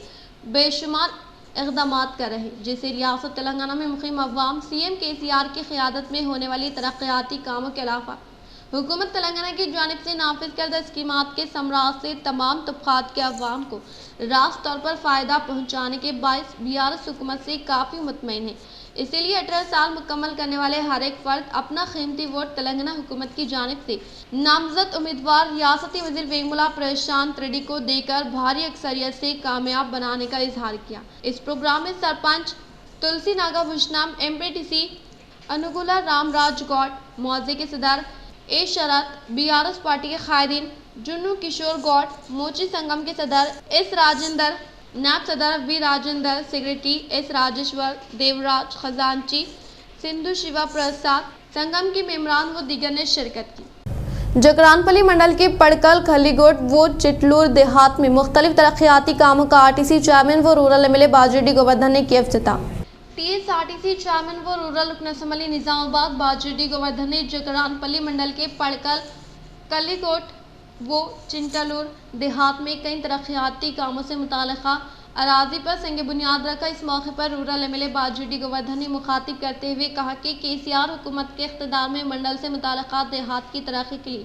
بے شمار اقدامات کر رہے ہیں، جسے ریاست تلنگانہ میں مقیم عوام CM KCR کی قیادت میں ہونے والی ترقیاتی کاموں کے علاوہ حکومت تلنگانہ کی جانب سے نافذ کردہ اسکیمات کے ثمرات سے تمام طبقات کے عوام کو راست طور پر فائدہ پہنچانے کے باعث BRS حکومت سے کافی مطمئن ہے۔ اسی لیے 18 سال مکمل کرنے والے ہر ایک فرد اپنا قیمتی ووٹ تلنگانہ حکومت کی جانب سے نامزد امیدوار ریاستی وزیر ویملا پرشانت ریڈی کو دے کر بھاری اکثریت سے کامیاب بنانے کا اظہار کیا۔ اس پروگرام میں سرپنچ تلسی ناگا بھوشنم، MPTC انوگولا رام راج گوڈ، معزے کے صدر A شرت، BRS پارٹی کے قائدین جنو کشور گوڈ، موچی سنگم کے صدر S راجندر، نائب صدر V Rajender, secretary S Rajeshwar, Devraj خزانچی، سندھو شیوا پرساد، سنگم کے ممبران و دیگر نے شرکت کی۔ جکران پلی منڈل کے پڑکل، کھلیگوٹ و چٹلور دیہات میں مختلف ترقیاتی کاموں کا RTC چیئرمین و رورل MLA باجی ڈی گوردھن نے کیا افتتاح۔ TSRTC چیئرمین و رورل رکن اسمبلی نظام آباد باجی ڈی گوردھن نے جکران پلی منڈل کے پڑکل، کھلیگوٹ و چنٹلور دیہات میں کئی ترقیاتی کاموں سے متعلقہ اراضی پر سنگ بنیاد رکھا۔ اس موقع پر رورل MLA باجی ڈی گوردھن نے مخاطب کرتے ہوئے کہا کہ KCR حکومت کے اقتدار میں منڈل سے متعلقہ دیہات کی ترقی کے لیے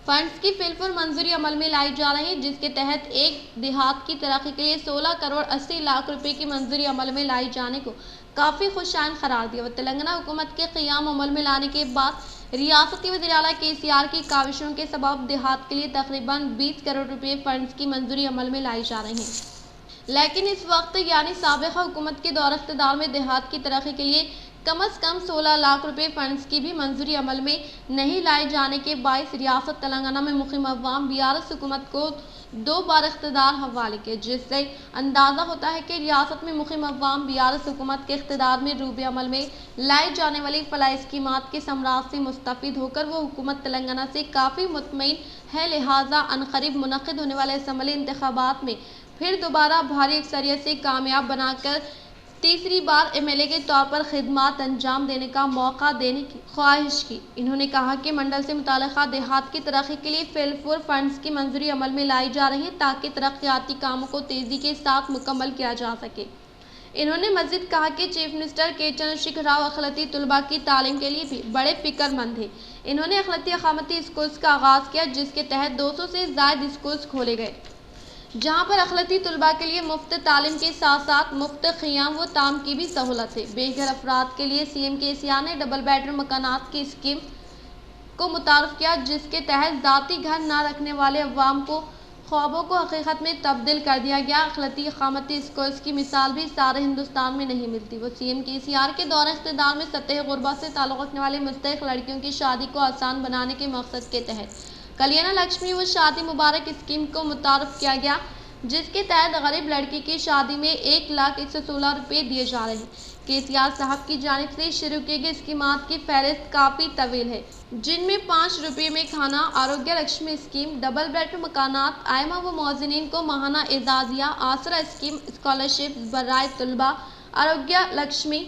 فنڈز کی بالفعل منظوری عمل میں لائی جا رہی ہے، جس کے تحت ایک دیہات کی ترقی کے لیے 16 کروڑ 80 لاکھ روپے کی منظوری عمل میں لائی جانے کو کافی خوش آئند قرار دیا۔ وہ تلنگانہ حکومت کے قیام عمل میں لانے کے بعد ریاستی وزیر اعلیٰ KCR کی کاوشوں کے سبب دیہات کے لیے تقریباً 20 کروڑ روپے فنڈز کی منظوری عمل میں لائی جا رہی ہے، لیکن اس وقت یعنی سابقہ حکومت کے دور اقتدار میں دیہات کی ترقی کے لیے کم از کم 16 لاکھ روپے فنڈز کی بھی منظوری عمل میں نہیں لائے جانے کے باعث ریاست تلنگانہ میں مقیم عوام BRS حکومت کو 2 بار اقتدار حوالے کے، جس سے اندازہ ہوتا ہے کہ ریاست میں مقیم عوام BRS حکومت کے اقتدار میں روب عمل میں لائی جانے والی فلاحی اسکیمات کے ثمرات سے مستفید ہو کر وہ حکومت تلنگانہ سے کافی مطمئن ہے، لہٰذا عنقریب منعقد ہونے والے اسمبلی انتخابات میں پھر دوبارہ بھاری اکثریت سے کامیاب بنا کر تیسری بار MLA کے طور پر خدمات انجام دینے کا موقع دینے کی خواہش کی۔ انہوں نے کہا کہ منڈل سے متعلقہ دیہات کی ترقی کے لیے فل فنڈز کی منظوری عمل میں لائی جا رہی ہے تاکہ ترقیاتی کاموں کو تیزی کے ساتھ مکمل کیا جا سکے۔ انہوں نے مزید کہا کہ چیف منسٹر کے چندرشیکھر راؤ اقلیتی طلباء کی تعلیم کے لیے بھی بڑے فکر مند ہیں۔ انہوں نے اقلیتی اقامتی اسکولز کا آغاز کیا، جس کے تحت 200 سے زائد اسکولز کھولے گئے، جہاں پر اقلیتی طلباء کے لیے مفت تعلیم کے ساتھ ساتھ مفت قیام و طعام کی بھی سہولت ہے۔ بے گھر افراد کے لیے CM KCR نے ڈبل بیڈروم مکانات کی اسکیم کو متعارف کیا، جس کے تحت ذاتی گھر نہ رکھنے والے عوام کو خوابوں کو حقیقت میں تبدیل کر دیا گیا۔ اقلیتی اقامتی اسکولز کی مثال بھی سارے ہندوستان میں نہیں ملتی۔ وہ CM KCR کے دور اقتدار میں سطح غربت سے تعلق رکھنے والے مستحق لڑکیوں کی شادی کو آسان بنانے کے مقصد کے تحت کلیانہ لکشمی و شادی مبارک اسکیم کو متعارف کیا گیا، جس کے تحت غریب لڑکی کی شادی میں 1,116 روپے دیے جا رہے ہیں۔ KCR صاحب کی جانب سے شروع کی گئی اسکیمات کی فہرست کافی طویل ہے، جن میں 5 روپے میں کھانا، Arogya Lakshmi scheme, double bedroom مکانات، آئمہ و معززین کو ماہانہ اعزازیہ، آسرا اسکیم، اسکالرشپ برائے طلباء، آروگیہ لکشمی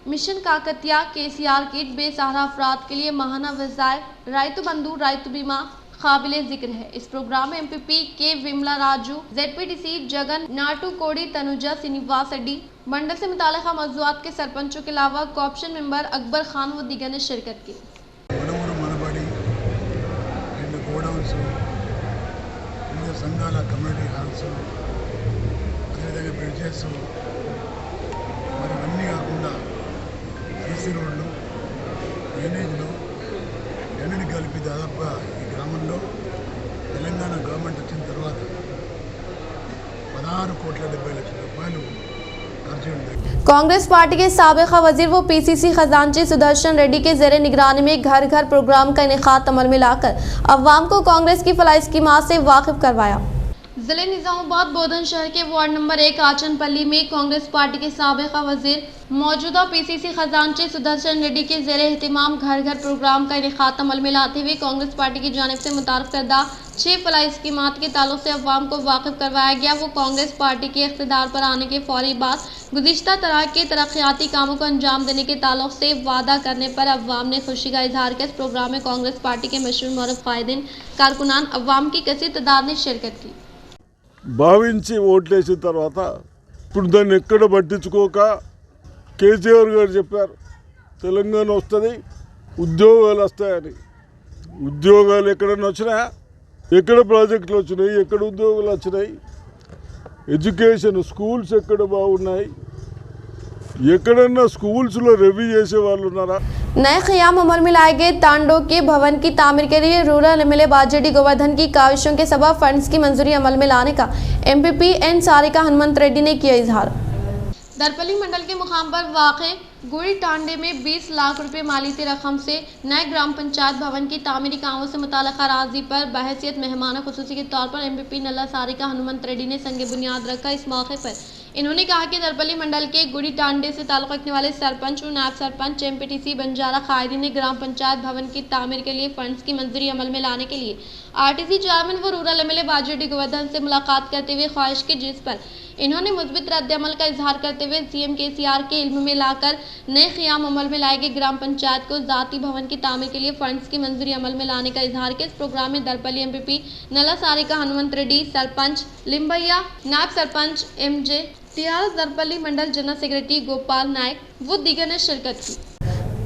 مشن کاکتیہ، KCR کٹ، بے سہارا افراد کے لیے ماہانہ وظائف، رائتو بندھو، رائتو بیمہ قابل ذکر ہے۔ اس پروگرام میں MPP کے وملا راجو، ZPTC جگن ناٹو کوڑی، تنوجا سینیواس ریڈی، منڈل سے متعلقہ موضوعات کے سرپنچوں کے علاوہ کوآپشن ممبر اکبر خان و دیگر نے شرکت کی۔ మనబడి 2 గోడౌన్స్, వివిధ సంఘాల కమ్యూనిటీ హాల్స్, అదేవిధంగా బ్రిడ్జెస్, మరి అన్నీ కాకుండా సీసీ రోడ్లు, డ్రైనేజ్లు ఇవన్నీ కలిపి దాదాపుగా ఈ గ్రామంలో తెలంగాణ గవర్నమెంట్ వచ్చిన తర్వాత 16,70,00,000 రూపాయలు ఖర్చు ఉంది। कांग्रेस पार्टी के साबिक़ा वजीर व PCC खजांची सुदर्शन रेड्डी के ज़ेरे निगरानी में घर घर प्रोग्राम का इनेकाद अमल में लाकर अवाम को कांग्रेस की फलाही स्कीमात से वाकिफ करवाया। ज़िले निज़ामाबाद बोधन शहर के वार्ड नंबर 1 आचनपल्ली में कांग्रेस पार्टी के साबिक़ा वजीर मौजूदा PCC खजांची सुदर्शन रेड्डी के ज़ेरे एहतिमाम घर घर प्रोग्राम का इनेकाद अमल में लाते हुए कांग्रेस पार्टी की जानिब से मुतारफ़ करदा 6 फलाही स्कीमात के ताल्लुक़ से अवाम को वाकिफ करवाया गया। वो कांग्रेस पार्टी के इख्तिदार पर आने के फौरी बाद गुज़िश्ता तरह के तरक्याती कामों को अंजाम देने के ताल्लुक़ से वादा करने पर अवाम ने खुशी का इजहार किया। इस प्रोग्राम में कांग्रेस पार्टी के मशहूर मौरफ कायदीन, कारकुनान, अवाम की कसीर तादाद ने शिरकत की। భావించి ఓట్లేసిన తర్వాత ఇప్పుడు దాన్ని ఎక్కడ పట్టించుకోక కేసీఆర్ గారు చెప్పారు తెలంగాణ వస్తుంది, ఉద్యోగాలు వస్తాయని. ఉద్యోగాలు ఎక్కడన్నా వచ్చినాయా? ఎక్కడ ప్రాజెక్టులు వచ్చినాయి? ఎక్కడ ఉద్యోగాలు వచ్చినాయి? ఎడ్యుకేషన్ స్కూల్స్ ఎక్కడ బాగున్నాయి? ఎక్కడన్నా స్కూల్స్లో రివ్యూ చేసే వాళ్ళు ఉన్నారా? नए क़याम अमल में लाए गए तांडो के भवन की तामीर के लिए रूरल MLA बाजेडी गोवर्धन की काविशों के सबब फंड्स की मंजूरी अमल में लाने का MPP N सारिका हनुमंत रेड्डी ने किया इजहार। दरपल्ली मंडल के मुकाम पर वाक़े गुड़ी टांडे में 20 लाख रुपए मालीती रकम से नए ग्राम पंचायत भवन की तामीरी कामों से मुताल्लिक़ अराज़ी पर बहैसियत मेहमान खुसूसी के तौर पर MPP नल्ला सारिका हनुमंत रेड्डी ने संग बुनियाद रखा। इस मौके पर इन्होंने कहा कि दरपल्ली मंडल के गुड़ी टांडे से ताल्लुक़ रखने वाले सरपंच और नायब सरपंच MPTC बंजारा कायदीन ने ग्राम पंचायत भवन की तामीर के लिए फंड्स की मंजूरी अमल में लाने के लिए RTC चेयरमैन व रूरल MLA बाजेडी गोवर्धन से मुलाकात करते हुए ख्वाहिश की, जिस पर इन्होंने मुस्बित रद्द-ए-अमल का इजहार करते हुए CM KCR के इल्म में लाकर नए क़याम अमल में लाए गए ग्राम पंचायत को ज़ाती भवन की तामीर के लिए फंड्स की मंजूरी अमल में लाने का इजहार किया। इस प्रोग्राम में दरपल्ली MPP नल्ला सारिका हनुमंत रेड्डी, सरपंच लिम्बैया, नायब सरपंच MJ TRS दरपल्ली मंडल जनरल सेक्रेटरी गोपाल नायक वो दीगर ने शिरकत की।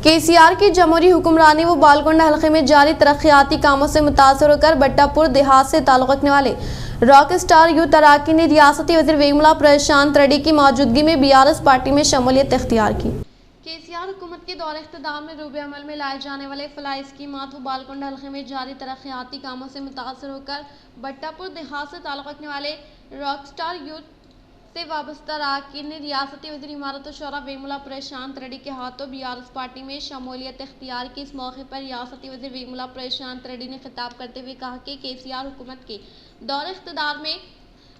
KCR की जमहूरी हुक्मरानी व बालकोंडा हल्के में जारी तरक्याती कामों से मुतासर होकर बट्टापुर देहात से ताल्लुक़ रखने वाले रॉक स्टार यूथ अराकीन ने रियासती वज़ीर वेमुला प्रशांत रेड्डी की मौजूदगी में BRS पार्टी में शमूलियत इख्तियार की। KCR हुकूमत के दौर इख्तिदार में रूबे अमल में लाए जाने वाले फलाही स्कीमात व बालकोंडा हल्के में जारी तरक्याती कामों से मुतासर होकर बट्टापुर देहात से ताल्लुक़ रखने वाले रॉक स्टार यूथ से वाबस्ता अरकान ने रियासती वज़ीर इमारत शोरा वेमुला प्रशांत रेड्डी के हाथों BRS पार्टी में शमूलियत इख्तियार की। इस मौके पर रियासती वज़ीर वेमुला प्रशांत रेड्डी ने खिताब करते हुए कहा कि KCR हुकूमत के दौर इख्तिदार में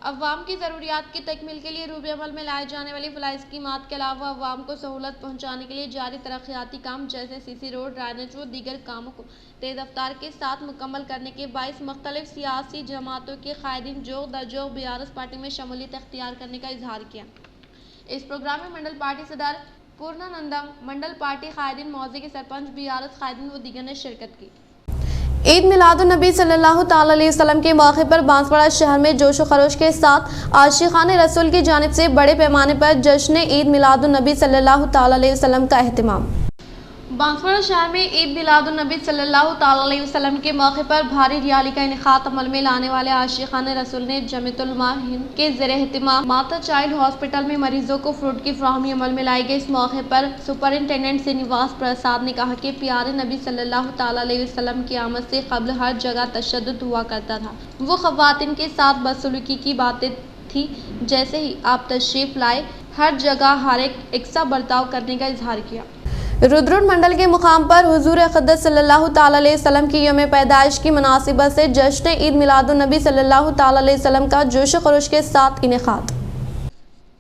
अवाम की ज़रूरियात की तकमील के लिए रूबे अमल में लाए जाने वाली फलाही स्कीमात के अलावा अवाम को सहूलत पहुँचाने के लिए जारी तरक्याती काम जैसे CC रोड, ड्राइनेज व दीगर कामों को तेज़ रफ्तार के साथ मुकम्मल करने के बाइस मुख्तलिफ सियासी जमातों के कायदीन जोग दरजोग BRS पार्टी में शमूलियत इख्तियार करने का इजहार किया। इस प्रोग्राम में मंडल पार्टी सदर पूर्णानंदम, मंडल पार्टी कायदीन, मौजे के सरपंच, BRS कायदीन व दीगर ने शिरकत की। ईद मिलादुन्नबी सल्लल्लाहु ताला अलैहि वसल्लम के मौके पर बांसवाड़ा शहर में जोश व खरोश के साथ आशिकान रसूल की जानिब से बड़े पैमाने पर जश्न ईद मिलादुन्नबी सल्लल्लाहु ताला अलैहि वसल्लम का एहतिमाम। बांसवाड़ा शहर में ईद मिलादुन्नबी सल्लल्लाहु ताला अलैहि वसल्लम के मौके पर भारी रैली का इनेकाद अमल में लाने वाले आशिकान रसूल ने जमीयतुल उलमा हिंद के ज़ेरे एहतिमाम माता चाइल्ड हॉस्पिटल में मरीजों को फ्रूट की फराहमी अमल में लाई गई। इस मौके पर सुपरिंटेंडेंट श्रीनिवास प्रसाद ने कहा कि प्यारे नबी सल्लल्लाहु ताला अलैहि वसल्लम की आमद से कब्ल हर जगह तशद्दुद हुआ करता था। वो ख़वातीन के साथ बदसलूकी की बातें थी। जैसे ही आप तशरीफ़ लाए हर जगह हर एक सा बर्ताव करने का इजहार किया। रुद्रुन मंडल के मुकाम पर हुजूर अक़दस सल्लल्लाहु ताला अलैहि वसल्लम की यौम पैदाइश की मुनासिबत से जश्न ईद मिलादुन्नबी सल्लल्लाहु ताला अलैहि वसल्लम का जोश खरोश के साथ इनेकाद।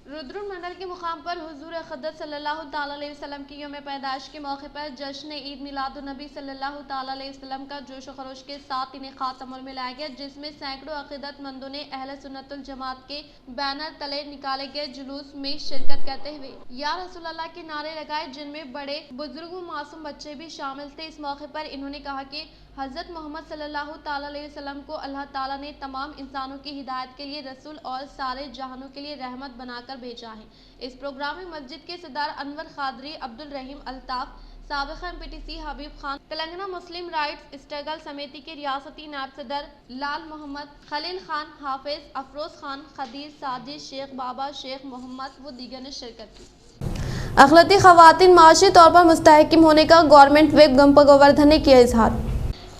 रुद्रुन मंडल के मुकाम पर हुजूर अक़दस सल्लल्लाहु ताला अलैहि वसल्लम की यौम पैदाइश के मौके पर जश्न ईद मिलादुन्नबी सल्लल्लाहु ताला अलैहि वसल्लम का जोश खरोश के साथ इनेकाद अमल में लाया गया, जिसमें सैकड़ों अक़ीदतमंदों ने अहले सुन्नतुल जमात के बैनर तले निकाले गए जुलूस में शिरकत करते हुए या रसूल अल्लाह के नारे लगाए, जिनमें बड़े बुजुर्ग व मासूम बच्चे भी शामिल थे। इस मौके पर इन्होंने कहा कि हज़रत मोहम्मद सल्लल्लाहु ताला अलैहि वसल्लम को अल्लाह ताला ने तमाम इंसानों की हिदायत के लिए रसूल और सारे जहानों के लिए रहमत बनाकर भेजा है। इस प्रोग्राम में मस्जिद के सदर अनवर खादरी, अब्दुल रहीम अल्ताफ, साबिक़ MPTC हबीब खान, तेलंगाना मुस्लिम राइट्स स्ट्रगल समिति के रियासती नायब सदर लाल मोहम्मद, खलील खान, हाफिज, अफरोज खान, खदीर, साजिद, शेख बाबा, शेख मोहम्मद व दीगर ने शिरकत की। अखलाती ख़वातीन माशी तौर पर मुस्तहकिम होने का गवर्नमेंट विप गंपा गोवर्धन ने किया इजहार।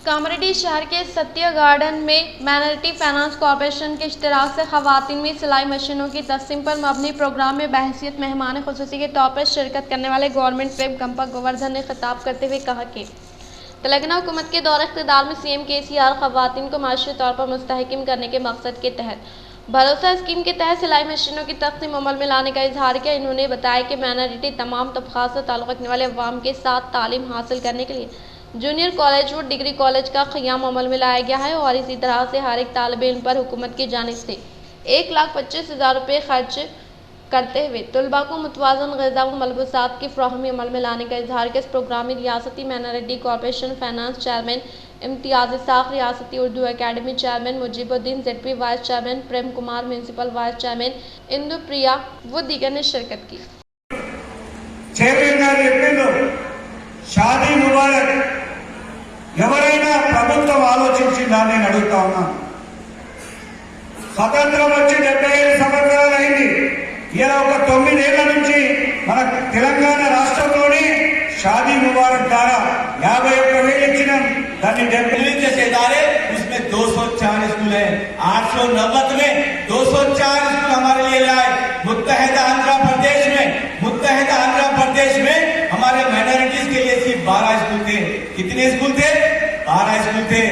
कामारेड्डी शहर के सत्य गार्डन में माइनॉरिटी फाइनेंस कॉरपोरेशन के इश्तराक से ख़वातीन में सिलाई मशीनों की तक़सीम पर मबनी प्रोग्राम में बहसीत मेहमान ख़ुसूसी के तौर पर शिरकत करने वाले गवर्नमेंट विप गंपा गोवर्धन ने खिताब करते हुए कहा कि तेलंगाना हुकूमत के दौर इक़्तिदार में CM KCR ख़वातीन को माशी तौर पर मुस्तहकिम करने के मकसद के तहत भरोसा स्कीम के तहत सिलाई मशीनों की तक़सीम अमल में लाने का इजहार किया। इन्होंने बताया कि माइनॉरिटी तमाम तबक़ात से ताल्लुक़ रखने वाले अवाम के साथ तालीम हासिल करने के लिए जूनियर कॉलेज व डिग्री कॉलेज का क़याम अमल में लाया गया है और इसी तरह से हर एक तालिब इल्म पर हुकूमत की जानिब से 1,25,000 रुपये खर्च करते हुए तलबा को मुतवाज़न ग़िज़ा व मलबूसात की फ़राहमी अमल में लाने का इजहार किया। इस प्रोग्राम में रियासती minority corporation finance chairman Imtiaz Ishaq, रियासती Urdu academy chairman Mujeebuddin ZP, vice chairman Prem Kumar, municipal vice chairman Indu Priya व दीगर ने शिरकत की। షాదీ ముబారక్ ఎవరైనా ప్రభుత్వం ఆలోచించిందని నేను అడుగుతా ఉన్నాను. స్వతంత్రం వచ్చి 75 సంవత్సరాలు అయింది. ఇలా ఒక 9 ఏళ్ల నుంచి మన తెలంగాణ రాష్ట్రంలోని షాదీ ముబారక్ ద్వారా 51,000 ఇచ్చినాం. దాన్ని 70 जैसे इदारे उसमें 204 स्कूल है। 890 में 204 स्कूल हमारे लिए लाए। मुत्तहिदा आंध्र प्रदेश में हमारे माइनॉरिटीज के लिए सिर्फ 12 स्कूल थे। कितने स्कूल थे? 12 स्कूल थे।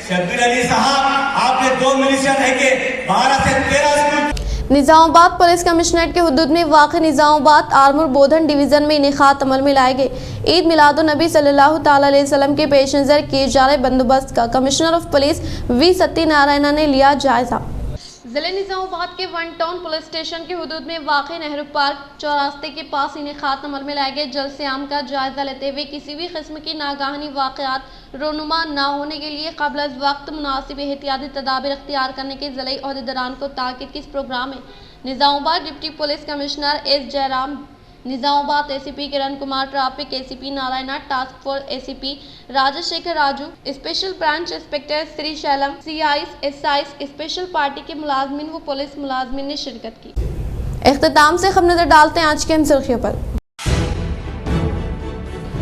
शब्बीर अली साहब, आपने 2 मिलिशिया रह के 12 से 13 स्कूल। निज़ामाबाद पुलिस कमिश्नरेट के हुदूद में वाक़ निज़ामाबाद आर्मर बोधन डिवीज़न में इनेकाद अमल में लाए गए ईद मिलादुन्नबी सल्लल्लाहु ताला अलैहि वसल्लम के पेश नज़र किए जा रहे बंदोबस्त का commissioner of police V Satyanarayan ने लिया जायजा। ज़िले निज़ामाबाद के वन टाउन पुलिस स्टेशन के हुदूद में वाक़ नेहरू पार्क चौरास्ते के पास इनेकाद अमल में लाए गए जलसे आम का जायजा लेते हुए किसी भी किस्म की नागाहनी वाक़यात रोनुमा न होने के लिए क़ब्ल अज़ वक्त मुनासिब एहतियाती तदाबीर अख्तियार करने के ज़िले अहदेदारान को ताकीद की। इस प्रोग्राम में Nizamabad deputy police commissioner S Jayaram, Nizamabad ACP Kiran Kumar, traffic ACP Narayana, task force ACP Rajasekhar Raju, special branch inspector Shri Shailam, CIs, SIs, special party के मुलाजमीन व पुलिस मुलाजमीन ने शिरकत की। इख्तिताम से खबर नजर डालते हैं आज के हम सुर्खियों पर।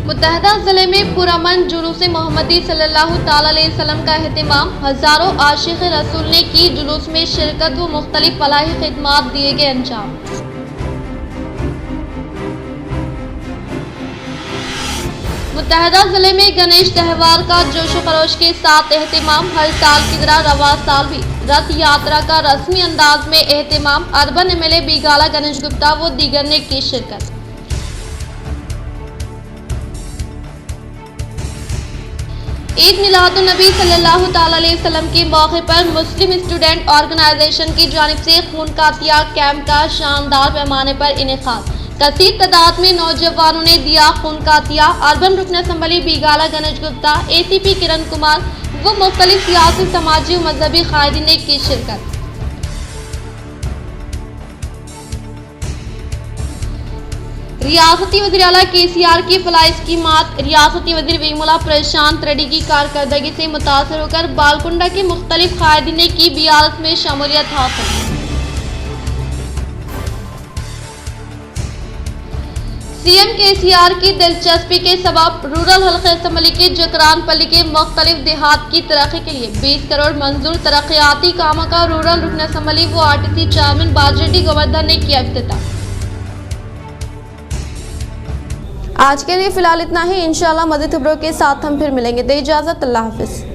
मुत्तहदा ज़िले में पुरअमन जुलूस मोहम्मदी सल्लल्लाहु ताला अलैहि वसल्लम का एहतमाम। हज़ारों आशिक़ रसूल ने की जुलूस में शिरकत व मुख्तलिफ फलाही खिदमात दिए गए अंजाम। मुत्तहदा ज़िले में गणेश त्यौहार का जोश व खरोश के साथ एहतमाम। हर साल की तरह रवा साल भी रथ यात्रा का रस्मी अंदाज में एहतमाम। अर्बन MLA बीगाला गणेश गुप्ता व दीगर ने की शिरकत। ईद मिलादुन्नबी सल्लल्लाहु ताला अलैहि वसल्लम के मौके पर मुस्लिम स्टूडेंट ऑर्गेनाइजेशन की जानिब से खून का तिया कैंप का शानदार पैमाने पर इनेकाद। कसीर तादाद में नौजवानों ने दिया खून का तिया। अर्बन रुकन असम्बली बीगाला गणेश गुप्ता, ACP किरण कुमार व मुख्तलिफ सियासी, समाजी व मजहबी कायदीन ने की शिरकत। रियासती वज़ीर आला KCR की फलाही स्कीमात। रियासती वज़ीर वेमुला प्रशांत रेड्डी की कारकर्दगी से मुतासर होकर बालकुंडा के मुख्तलिफ कायदीन ने की BRS में शमूलियत हासिल। CM KCR की दिलचस्पी के सबब रूरल हल्के असम्बली के जकरान पल्ली के मुख्तलिफ देहात की तरक्की के लिए 20 करोड़ मंजूर तरक्याती कामों का रूरल रुकन असम्बली व RTC चेयरमैन बाजरेड्डी गोवर्धन ने किया इफ्तिताह। आज के लिए फिलहाल इतना ही। इंशाअल्लाह मज़ीद खबरों के साथ हम फिर मिलेंगे। दे इजाज़त, अल्लाह हाफ़िज़।